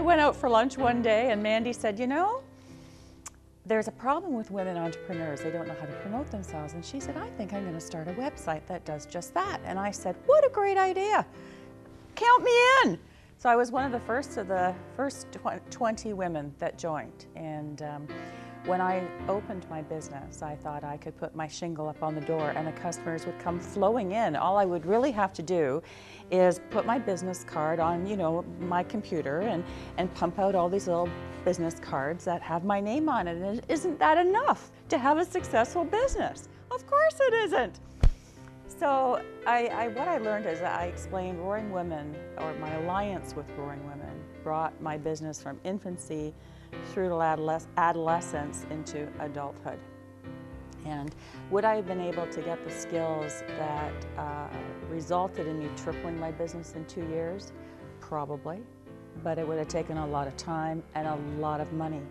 went out for lunch one day and Mandy said, you know, there's a problem with women entrepreneurs. They don't know how to promote themselves. And she said, I think I'm going to start a website that does just that. And I said, what a great idea. Count me in. So I was one of the first 20 women that joined. And when I opened my business, I thought I could put my shingle up on the door and the customers would come flowing in. All I would really have to do is put my business card on, you know, my computer and pump out all these little business cards that have my name on it. And isn't that enough to have a successful business? Of course it isn't. So what I learned is that I explained Roaring Women, or my alliance with Roaring Women, brought my business from infancy through to adolescence into adulthood. And would I have been able to get the skills that resulted in me tripling my business in 2 years? Probably, but it would have taken a lot of time and a lot of money.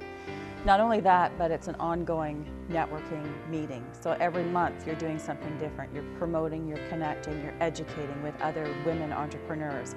Not only that, but it's an ongoing networking meeting. So every month you're doing something different. You're promoting, you're connecting, you're educating with other women entrepreneurs.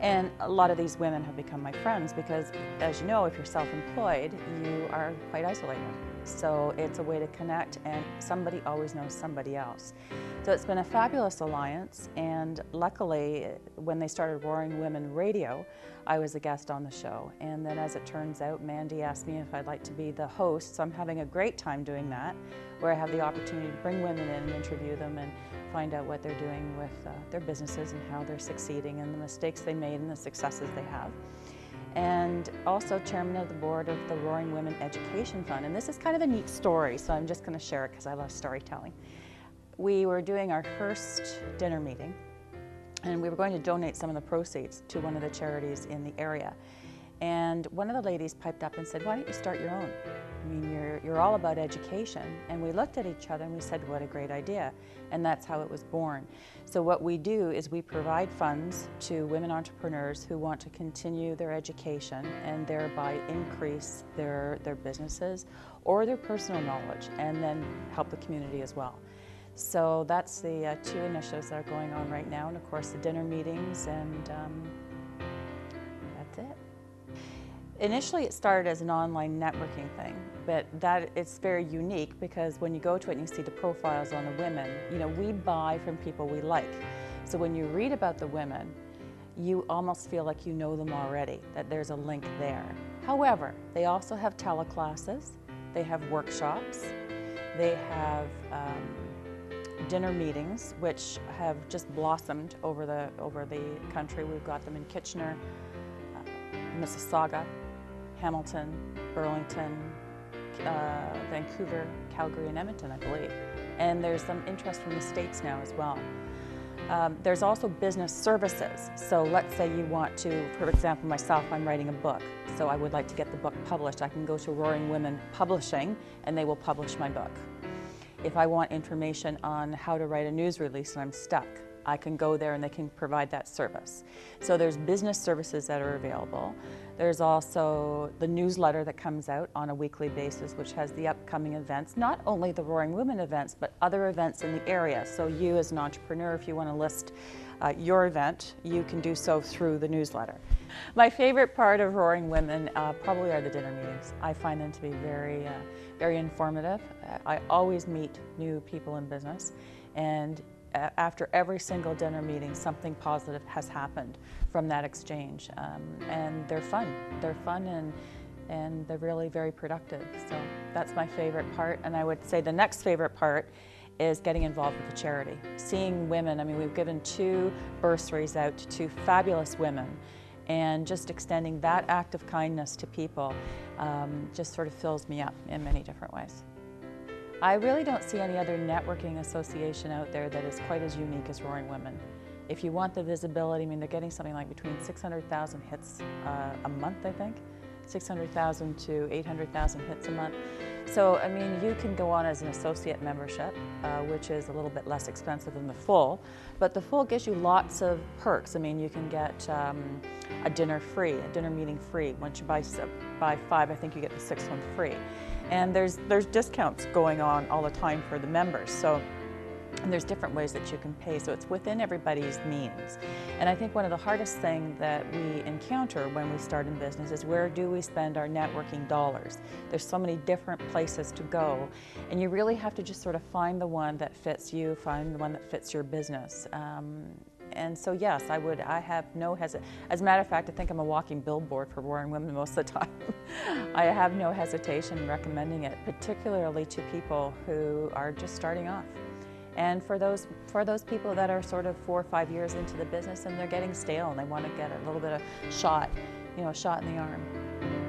And a lot of these women have become my friends because, as you know, if you're self-employed, you are quite isolated. So it's a way to connect, and somebody always knows somebody else. So it's been a fabulous alliance, and luckily, when they started Roaring Women Radio, I was a guest on the show. And then as it turns out, Mandy asked me if I'd like to be the host, so I'm having a great time doing that, where I have the opportunity to bring women in and interview them and find out what they're doing with their businesses and how they're succeeding and the mistakes they made and the successes they have. And also chairman of the board of the Roaring Women Education Fund. And this is kind of a neat story, so I'm just going to share it because I love storytelling. We were doing our first dinner meeting, and we were going to donate some of the proceeds to one of the charities in the area. And one of the ladies piped up and said, why don't you start your own? I mean, you're all about education. And we looked at each other and we said, what a great idea. And that's how it was born. So what we do is we provide funds to women entrepreneurs who want to continue their education and thereby increase their businesses or their personal knowledge, and then help the community as well. So that's the two initiatives that are going on right now, and of course the dinner meetings, and that's it. Initially it started as an online networking thing, but it's very unique because when you go to it and you see the profiles on the women, you know, we buy from people we like. So when you read about the women, you almost feel like you know them already, that there's a link there. However, they also have teleclasses, they have workshops, they have dinner meetings, which have just blossomed over the country. We've got them in Kitchener, Mississauga, Hamilton, Burlington, Vancouver, Calgary, and Edmonton, I believe. And there's some interest from the States now as well. There's also business services. So let's say you want to, for example, myself, I'm writing a book. So I would like to get the book published. I can go to Roaring Women Publishing and they will publish my book. If I want information on how to write a news release and I'm stuck, I can go there and they can provide that service. So there's business services that are available. There's also the newsletter that comes out on a weekly basis, which has the upcoming events, not only the Roaring Women events, but other events in the area. So you as an entrepreneur, if you want to list your event, you can do so through the newsletter. My favorite part of Roaring Women probably are the dinner meetings. I find them to be very, very informative. I always meet new people in business, and after every single dinner meeting, something positive has happened from that exchange. And they're fun. They're fun and they're really very productive. So that's my favorite part. And I would say the next favorite part is getting involved with the charity. Seeing women, I mean, we've given 2 bursaries out to 2 fabulous women, and just extending that act of kindness to people just sort of fills me up in many different ways. I really don't see any other networking association out there that is quite as unique as Roaring Women. If you want the visibility, I mean, they're getting something like between 600,000 hits a month, I think. 600,000 to 800,000 hits a month. So, I mean, you can go on as an associate membership, which is a little bit less expensive than the full, but the full gives you lots of perks. I mean, you can get a dinner free, a dinner meeting free. Once you buy 5, I think you get the 6th one free. And there's discounts going on all the time for the members. So And there's different ways that you can pay, so it's within everybody's means. And I think one of the hardest things that we encounter when we start in business is, where do we spend our networking dollars? There's so many different places to go, and you really have to just sort of find the one that fits you, find the one that fits your business. And so yes, I have no hesitation. As a matter of fact, I think I'm a walking billboard for Warren Women most of the time. I have no hesitation in recommending it, particularly to people who are just starting off. And for those people that are sort of 4 or 5 years into the business and they're getting stale and they want to get a little bit of shot in the arm.